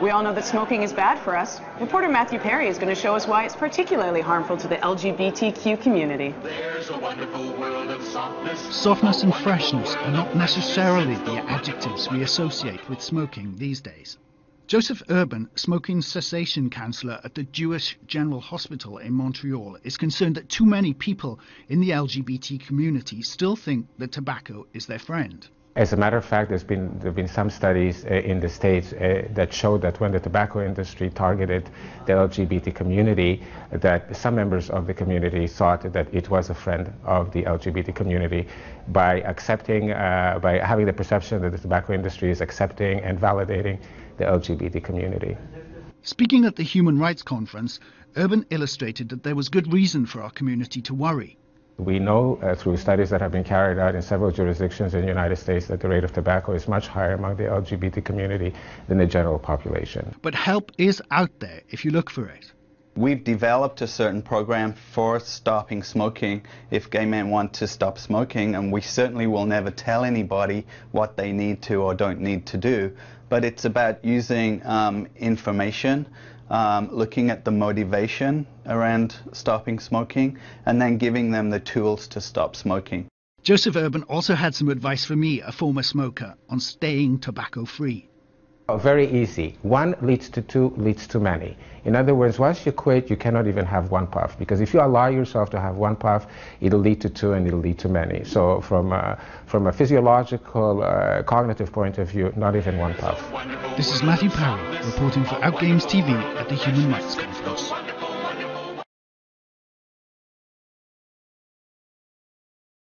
We all know that smoking is bad for us. Reporter Mathew Parry is going to show us why it's particularly harmful to the LGBTQ community. There's a wonderful world of softness. Softness and freshness are not necessarily the adjectives we associate with smoking these days. Joseph Urban, smoking cessation counsellor at the Jewish General Hospital in Montreal, is concerned that too many people in the LGBT community still think that tobacco is their friend. As a matter of fact, there have been some studies in the States that show that when the tobacco industry targeted the LGBT community, that some members of the community thought that it was a friend of the LGBT community by accepting, by having the perception that the tobacco industry is accepting and validating the LGBT community. Speaking at the Human Rights Conference, Urban illustrated that there was good reason for our community to worry. We know through studies that have been carried out in several jurisdictions in the United States that the rate of tobacco is much higher among the LGBT community than the general population. But help is out there if you look for it. We've developed a certain program for stopping smoking if gay men want to stop smoking, and we certainly will never tell anybody what they need to or don't need to do. But it's about using information, looking at the motivation around stopping smoking, and then giving them the tools to stop smoking. Joseph Urban also had some advice for me, a former smoker, on staying tobacco-free. Very easy. One leads to two, leads to many. In other words, once you quit, you cannot even have one puff, because if you allow yourself to have one puff, it'll lead to two and it'll lead to many. So from a physiological, cognitive point of view, not even one puff. This is Mathew Parry, reporting for OutgamesTV at the Human Rights Conference.